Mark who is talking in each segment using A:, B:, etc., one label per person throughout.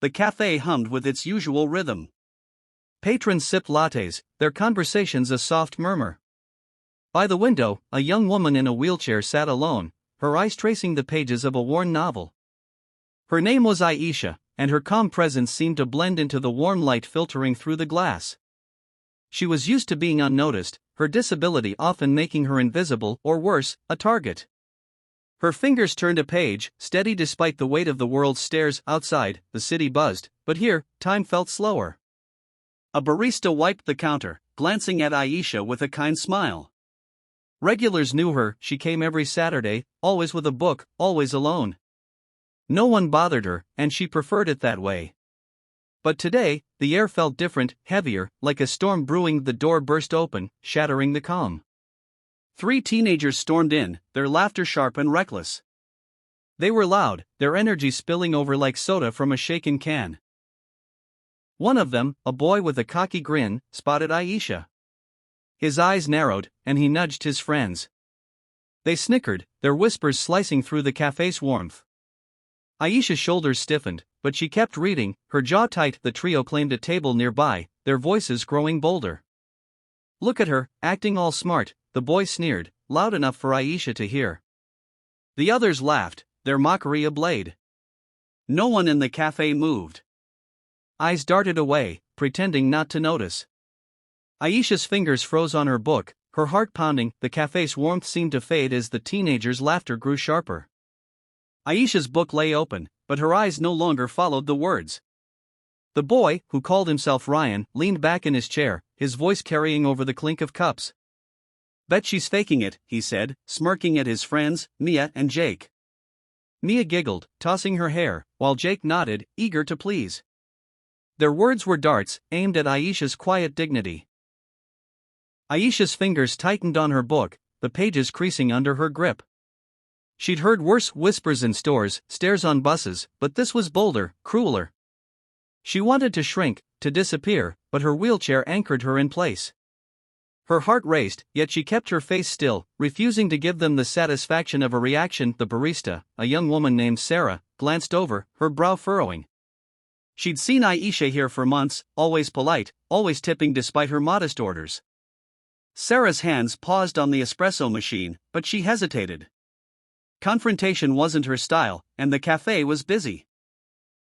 A: The cafe hummed with its usual rhythm. Patrons sipped lattes, their conversations a soft murmur. By the window, a young woman in a wheelchair sat alone, her eyes tracing the pages of a worn novel. Her name was Aisha, and her calm presence seemed to blend into the warm light filtering through the glass. She was used to being unnoticed, her disability often making her invisible or worse, a target. Her fingers turned a page, steady despite the weight of the world's stares. Outside, the city buzzed, but here, time felt slower. A barista wiped the counter, glancing at Aisha with a kind smile. Regulars knew her, she came every Saturday, always with a book, always alone. No one bothered her, and she preferred it that way. But today, the air felt different, heavier, like a storm brewing. The door burst open, shattering the calm. 3 teenagers stormed in, their laughter sharp and reckless. They were loud, their energy spilling over like soda from a shaken can. One of them, a boy with a cocky grin, spotted Aisha. His eyes narrowed, and he nudged his friends. They snickered, their whispers slicing through the cafe's warmth. Aisha's shoulders stiffened, but she kept reading, her jaw tight. The trio claimed a table nearby, their voices growing bolder. "Look at her, acting all smart," the boy sneered, loud enough for Aisha to hear. The others laughed, their mockery ablaze. No one in the cafe moved. Eyes darted away, pretending not to notice. Aisha's fingers froze on her book, her heart pounding. The cafe's warmth seemed to fade as the teenagers' laughter grew sharper. Aisha's book lay open, but her eyes no longer followed the words. The boy, who called himself Ryan, leaned back in his chair, his voice carrying over the clink of cups. "Bet she's faking it," he said, smirking at his friends, Mia and Jake. Mia giggled, tossing her hair, while Jake nodded, eager to please. Their words were darts, aimed at Aisha's quiet dignity. Aisha's fingers tightened on her book, the pages creasing under her grip. She'd heard worse whispers in stores, stares on buses, but this was bolder, crueler. She wanted to shrink, to disappear, but her wheelchair anchored her in place. Her heart raced, yet she kept her face still, refusing to give them the satisfaction of a reaction. The barista, a young woman named Sarah, glanced over, her brow furrowing. She'd seen Aisha here for months, always polite, always tipping despite her modest orders. Sarah's hands paused on the espresso machine, but she hesitated. Confrontation wasn't her style, and the cafe was busy.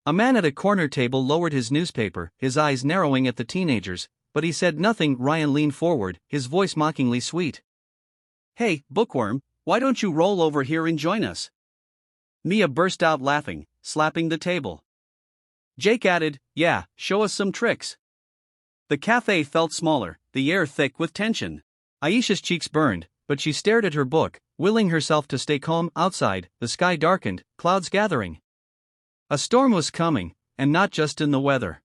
A: A man at a corner table lowered his newspaper, his eyes narrowing at the teenagers, but he said nothing. Ryan leaned forward, his voice mockingly sweet. "Hey, bookworm, why don't you roll over here and join us?" Mia burst out laughing, slapping the table. Jake added, "Yeah, show us some tricks." The cafe felt smaller, the air thick with tension. Aisha's cheeks burned, but she stared at her book, willing herself to stay calm. Outside, the sky darkened, clouds gathering. A storm was coming, and not just in the weather.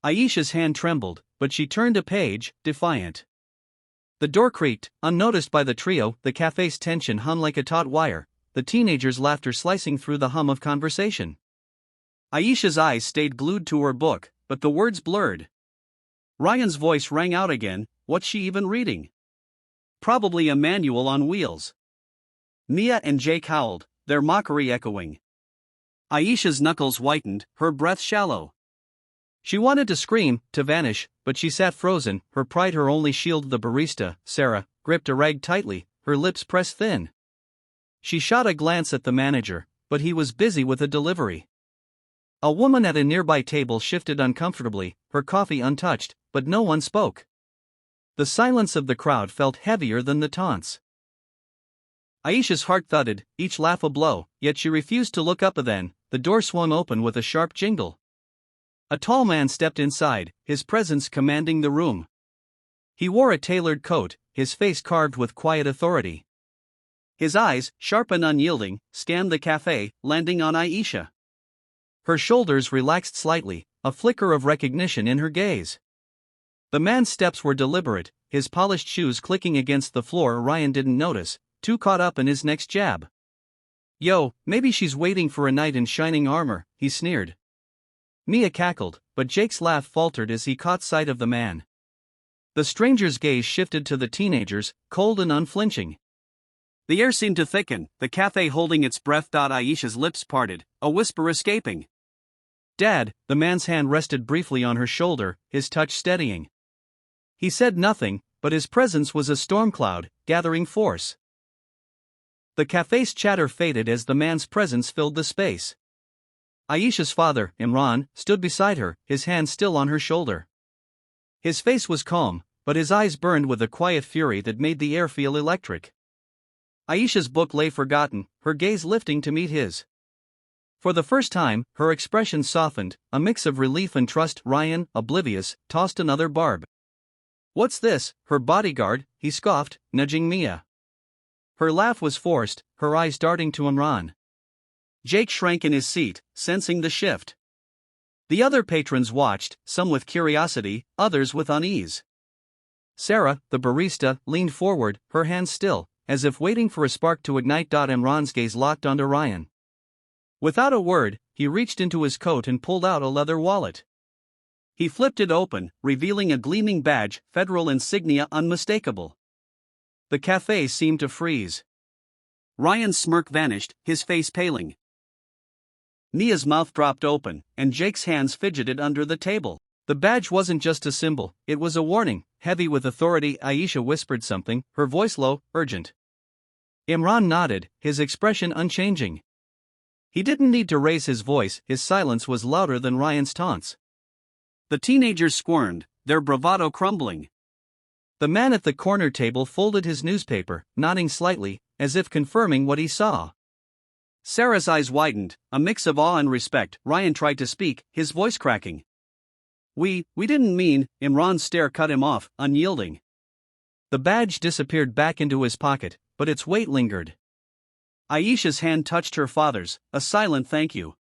A: Aisha's hand trembled, but she turned a page, defiant. The door creaked, unnoticed by the trio. The cafe's tension hung like a taut wire, the teenagers' laughter slicing through the hum of conversation. Aisha's eyes stayed glued to her book, but the words blurred. Ryan's voice rang out again, "What's she even reading? Probably a manual on wheels." Mia and Jake howled, their mockery echoing. Aisha's knuckles whitened, her breath shallow. She wanted to scream, to vanish, but she sat frozen, her pride her only shield. The barista, Sarah, gripped a rag tightly, her lips pressed thin. She shot a glance at the manager, but he was busy with a delivery. A woman at a nearby table shifted uncomfortably, her coffee untouched, but no one spoke. The silence of the crowd felt heavier than the taunts. Aisha's heart thudded, each laugh a blow, yet she refused to look up. Then, the door swung open with a sharp jingle. A tall man stepped inside, his presence commanding the room. He wore a tailored coat, his face carved with quiet authority. His eyes, sharp and unyielding, scanned the cafe, landing on Aisha. Her shoulders relaxed slightly, a flicker of recognition in her gaze. The man's steps were deliberate, his polished shoes clicking against the floor. Ryan didn't notice, too caught up in his next jab. "Yo, maybe she's waiting for a knight in shining armor," he sneered. Mia cackled, but Jake's laugh faltered as he caught sight of the man. The stranger's gaze shifted to the teenagers, cold and unflinching. The air seemed to thicken, the cafe holding its breath. Aisha's lips parted, a whisper escaping. Dad, the man's hand rested briefly on her shoulder, his touch steadying. He said nothing, but his presence was a storm cloud, gathering force. The cafe's chatter faded as the man's presence filled the space. Aisha's father, Imran, stood beside her, his hand still on her shoulder. His face was calm, but his eyes burned with a quiet fury that made the air feel electric. Aisha's book lay forgotten, her gaze lifting to meet his. For the first time, her expression softened, a mix of relief and trust. Ryan, oblivious, tossed another barb. "What's this, her bodyguard?" he scoffed, nudging Mia. Her laugh was forced, her eyes darting to Imran. Jake shrank in his seat, sensing the shift. The other patrons watched, some with curiosity, others with unease. Sarah, the barista, leaned forward, her hands still, as if waiting for a spark to ignite. Imran's gaze locked onto Ryan. Without a word, he reached into his coat and pulled out a leather wallet. He flipped it open, revealing a gleaming badge, federal insignia unmistakable. The cafe seemed to freeze. Ryan's smirk vanished, his face paling. Mia's mouth dropped open, and Jake's hands fidgeted under the table. The badge wasn't just a symbol, it was a warning, heavy with authority. Aisha whispered something, her voice low, urgent. Imran nodded, his expression unchanging. He didn't need to raise his voice, his silence was louder than Ryan's taunts. The teenagers squirmed, their bravado crumbling. The man at the corner table folded his newspaper, nodding slightly, as if confirming what he saw. Sarah's eyes widened, a mix of awe and respect. Ryan tried to speak, his voice cracking. We didn't mean," Imran's stare cut him off, unyielding. The badge disappeared back into his pocket, but its weight lingered. Aisha's hand touched her father's, a silent thank you.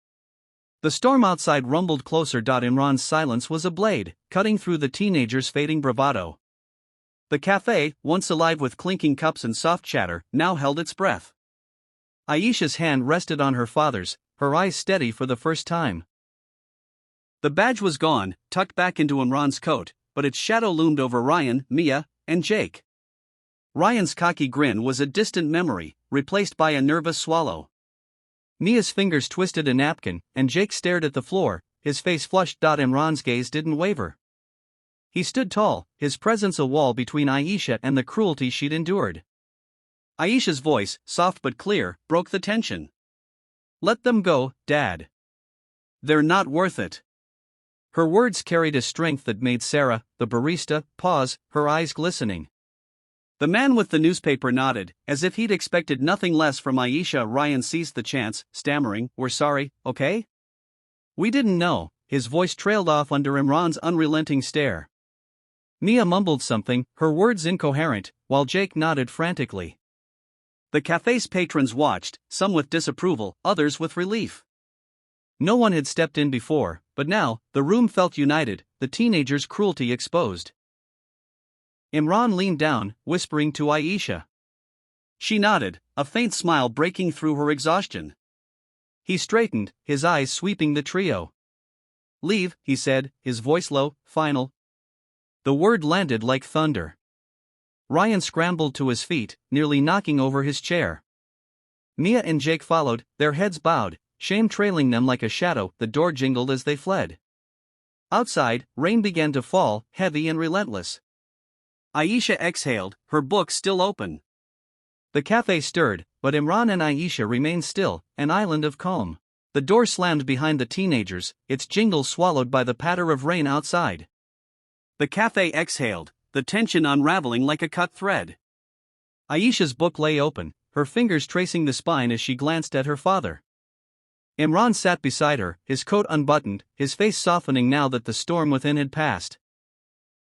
A: The storm outside rumbled closer. Imran's silence was a blade, cutting through the teenagers' fading bravado. The cafe, once alive with clinking cups and soft chatter, now held its breath. Aisha's hand rested on her father's, her eyes steady for the first time. The badge was gone, tucked back into Imran's coat, but its shadow loomed over Ryan, Mia, and Jake. Ryan's cocky grin was a distant memory, replaced by a nervous swallow. Mia's fingers twisted a napkin, and Jake stared at the floor, his face flushed. Imran's gaze didn't waver. He stood tall, his presence a wall between Aisha and the cruelty she'd endured. Aisha's voice, soft but clear, broke the tension. "Let them go, Dad. They're not worth it." Her words carried a strength that made Sarah, the barista, pause, her eyes glistening. The man with the newspaper nodded, as if he'd expected nothing less from Aisha. Ryan seized the chance, stammering, "We're sorry, okay?" "We didn't know," his voice trailed off under Imran's unrelenting stare. Mia mumbled something, her words incoherent, while Jake nodded frantically. The cafe's patrons watched, some with disapproval, others with relief. No one had stepped in before, but now, the room felt united, the teenagers' cruelty exposed. Imran leaned down, whispering to Aisha. She nodded, a faint smile breaking through her exhaustion. He straightened, his eyes sweeping the trio. "Leave," he said, his voice low, final. The word landed like thunder. Ryan scrambled to his feet, nearly knocking over his chair. Mia and Jake followed, their heads bowed, shame trailing them like a shadow. The door jingled as they fled. Outside, rain began to fall, heavy and relentless. Aisha exhaled, her book still open. The cafe stirred, but Imran and Aisha remained still, an island of calm. The door slammed behind the teenagers, its jingle swallowed by the patter of rain outside. The cafe exhaled, the tension unraveling like a cut thread. Aisha's book lay open, her fingers tracing the spine as she glanced at her father. Imran sat beside her, his coat unbuttoned, his face softening now that the storm within had passed.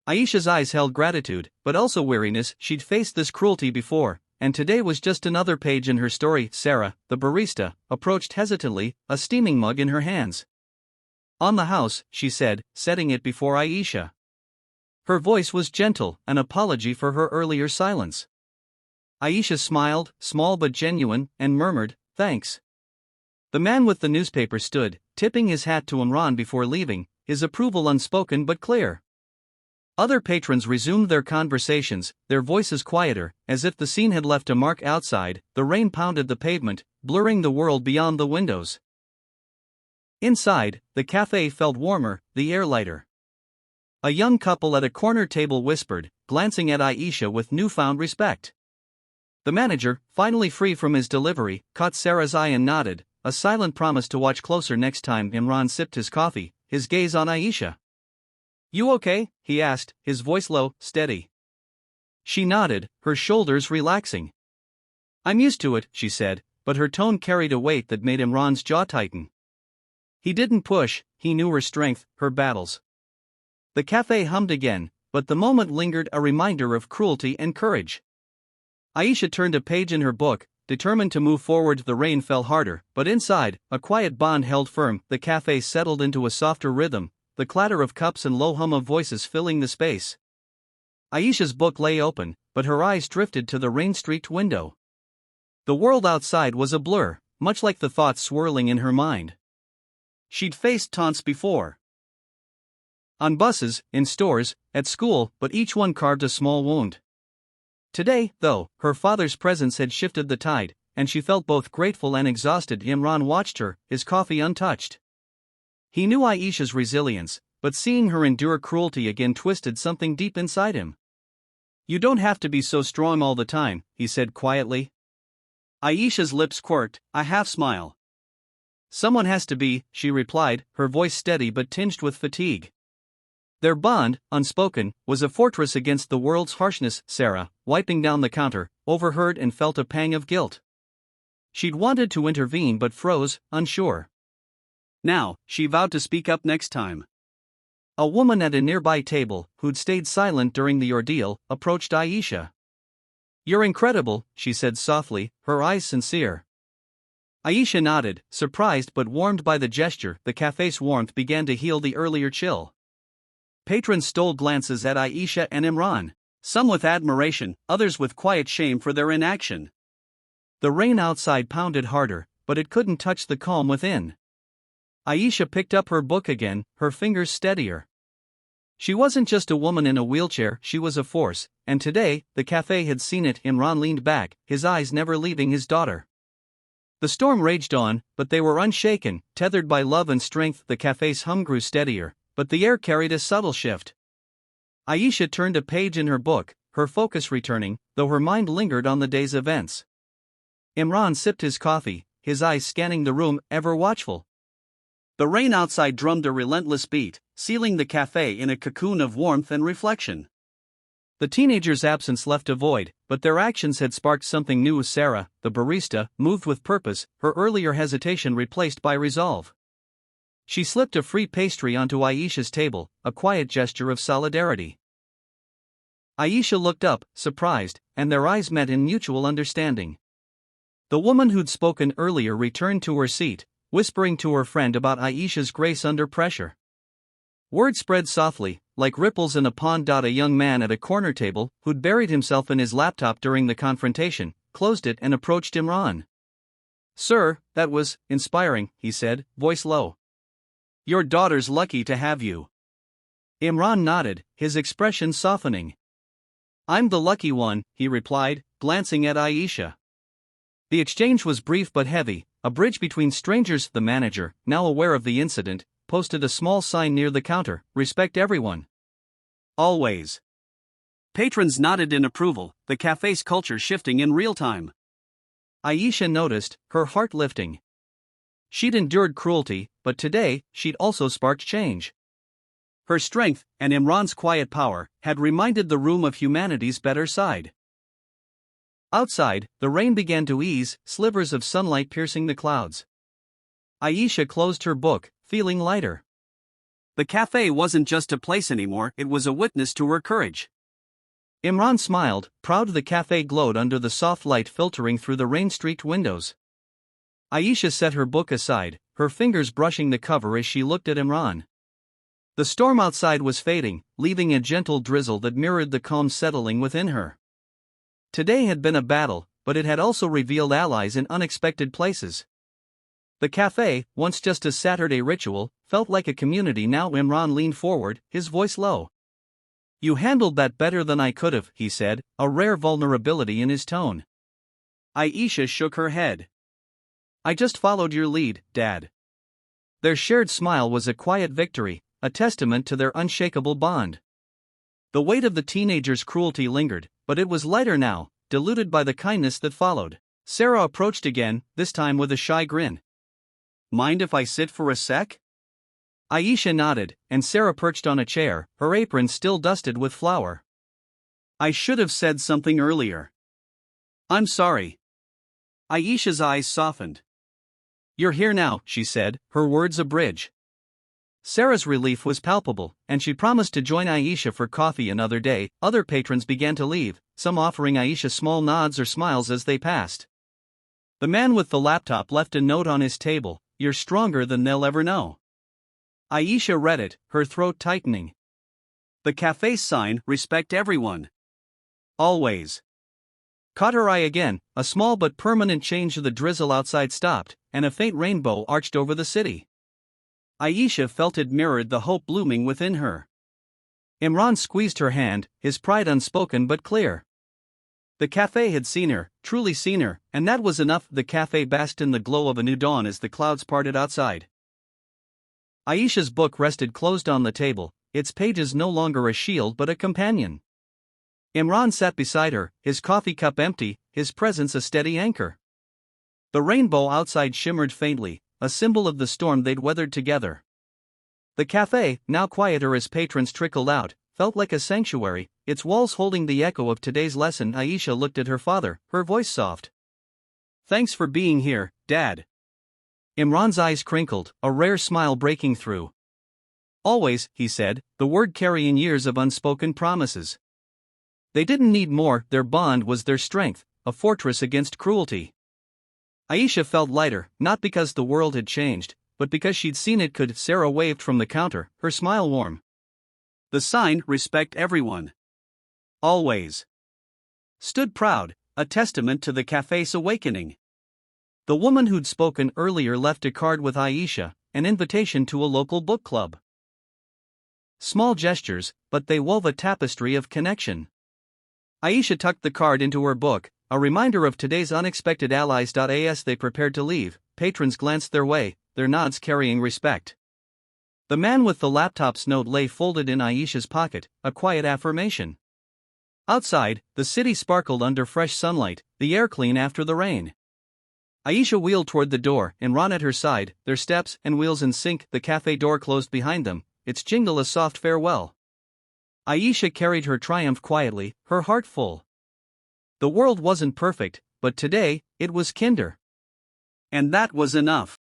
A: Aisha's eyes held gratitude, but also weariness. She'd faced this cruelty before, and today was just another page in her story. Sarah, the barista, approached hesitantly, a steaming mug in her hands. "On the house," she said, setting it before Aisha. Her voice was gentle, an apology for her earlier silence. Aisha smiled, small but genuine, and murmured, "Thanks." The man with the newspaper stood, tipping his hat to Imran before leaving, his approval unspoken but clear. Other patrons resumed their conversations, their voices quieter, as if the scene had left a mark outside. The rain pounded the pavement, blurring the world beyond the windows. Inside, the cafe felt warmer, the air lighter. A young couple at a corner table whispered, glancing at Aisha with newfound respect. The manager, finally free from his delivery, caught Sarah's eye and nodded, a silent promise to watch closer next time Imran sipped his coffee, his gaze on Aisha. "You okay?" he asked, his voice low, steady. She nodded, her shoulders relaxing. "I'm used to it," she said, but her tone carried a weight that made Imran's jaw tighten. He didn't push, he knew her strength, her battles. The cafe hummed again, but the moment lingered, a reminder of cruelty and courage. Aisha turned a page in her book, determined to move forward. The rain fell harder, but inside, a quiet bond held firm. The cafe settled into a softer rhythm, the clatter of cups and low hum of voices filling the space. Aisha's book lay open, but her eyes drifted to the rain-streaked window. The world outside was a blur, much like the thoughts swirling in her mind. She'd faced taunts before. On buses, in stores, at school, but each one carved a small wound. Today, though, her father's presence had shifted the tide, and she felt both grateful and exhausted. Imran watched her, his coffee untouched. He knew Aisha's resilience, but seeing her endure cruelty again twisted something deep inside him. "You don't have to be so strong all the time," he said quietly. Aisha's lips quirked, a half-smile. "Someone has to be," she replied, her voice steady but tinged with fatigue. Their bond, unspoken, was a fortress against the world's harshness. Sarah, wiping down the counter, overheard and felt a pang of guilt. She'd wanted to intervene but froze, unsure. Now, she vowed to speak up next time. A woman at a nearby table, who'd stayed silent during the ordeal, approached Aisha. "You're incredible," she said softly, her eyes sincere. Aisha nodded, surprised but warmed by the gesture. The cafe's warmth began to heal the earlier chill. Patrons stole glances at Aisha and Imran, some with admiration, others with quiet shame for their inaction. The rain outside pounded harder, but it couldn't touch the calm within. Aisha picked up her book again, her fingers steadier. She wasn't just a woman in a wheelchair, she was a force, and today, the cafe had seen it. Imran leaned back, his eyes never leaving his daughter. The storm raged on, but they were unshaken, tethered by love and strength. The cafe's hum grew steadier, but the air carried a subtle shift. Aisha turned a page in her book, her focus returning, though her mind lingered on the day's events. Imran sipped his coffee, his eyes scanning the room, ever watchful. The rain outside drummed a relentless beat, sealing the cafe in a cocoon of warmth and reflection. The teenagers' absence left a void, but their actions had sparked something new. Sarah, the barista, moved with purpose, her earlier hesitation replaced by resolve. She slipped a free pastry onto Aisha's table, a quiet gesture of solidarity. Aisha looked up, surprised, and their eyes met in mutual understanding. The woman who'd spoken earlier returned to her seat, whispering to her friend about Aisha's grace under pressure. Word spread softly, like ripples in a pond. A young man at a corner table, who'd buried himself in his laptop during the confrontation, closed it and approached Imran. "Sir, that was inspiring," he said, voice low. "Your daughter's lucky to have you." Imran nodded, his expression softening. "I'm the lucky one," he replied, glancing at Aisha. The exchange was brief but heavy, a bridge between strangers. The manager, now aware of the incident, posted a small sign near the counter, "Respect everyone. Always." Patrons nodded in approval, the cafe's culture shifting in real time. Aisha noticed, her heart lifting. She'd endured cruelty, but today, she'd also sparked change. Her strength, and Imran's quiet power, had reminded the room of humanity's better side. Outside, the rain began to ease, slivers of sunlight piercing the clouds. Aisha closed her book, feeling lighter. The cafe wasn't just a place anymore, it was a witness to her courage. Imran smiled, proud. The cafe glowed under the soft light filtering through the rain-streaked windows. Aisha set her book aside, her fingers brushing the cover as she looked at Imran. The storm outside was fading, leaving a gentle drizzle that mirrored the calm settling within her. Today had been a battle, but it had also revealed allies in unexpected places. The cafe, once just a Saturday ritual, felt like a community now. Imran leaned forward, his voice low. "You handled that better than I could have," he said, a rare vulnerability in his tone. Aisha shook her head. "I just followed your lead, Dad." Their shared smile was a quiet victory, a testament to their unshakable bond. The weight of the teenager's cruelty lingered, but it was lighter now, diluted by the kindness that followed. Sarah approached again, this time with a shy grin. "Mind if I sit for a sec?" Aisha nodded, and Sarah perched on a chair, her apron still dusted with flour. "I should have said something earlier. I'm sorry." Aisha's eyes softened. "You're here now," she said, her words a bridge. Sarah's relief was palpable, and she promised to join Aisha for coffee another day. Other patrons began to leave, some offering Aisha small nods or smiles as they passed. The man with the laptop left a note on his table: "You're stronger than they'll ever know." Aisha read it, her throat tightening. The cafe sign, "Respect everyone. Always," caught her eye again. A small but permanent change. The drizzle outside stopped, and a faint rainbow arched over the city. Aisha felt it mirrored the hope blooming within her. Imran squeezed her hand, his pride unspoken but clear. The cafe had seen her, truly seen her, and that was enough. The cafe basked in the glow of a new dawn as the clouds parted outside. Aisha's book rested closed on the table, its pages no longer a shield but a companion. Imran sat beside her, his coffee cup empty, his presence a steady anchor. The rainbow outside shimmered faintly, a symbol of the storm they'd weathered together. The cafe, now quieter as patrons trickled out, felt like a sanctuary, its walls holding the echo of today's lesson. Aisha looked at her father, her voice soft. "Thanks for being here, Dad." Imran's eyes crinkled, a rare smile breaking through. "Always," he said, the word carrying years of unspoken promises. They didn't need more, their bond was their strength, a fortress against cruelty. Aisha felt lighter, not because the world had changed, but because she'd seen it could. Sarah waved from the counter, her smile warm. The sign, "Respect everyone. Always," stood proud, a testament to the cafe's awakening. The woman who'd spoken earlier left a card with Aisha, an invitation to a local book club. Small gestures, but they wove a tapestry of connection. Aisha tucked the card into her book, a reminder of today's unexpected allies. As they prepared to leave, patrons glanced their way, their nods carrying respect. The man with the laptop's note lay folded in Aisha's pocket, a quiet affirmation. Outside, the city sparkled under fresh sunlight, the air clean after the rain. Aisha wheeled toward the door, Imran at her side, their steps and wheels in sync. The cafe door closed behind them, its jingle a soft farewell. Aisha carried her triumph quietly, her heart full. The world wasn't perfect, but today, it was kinder. And that was enough.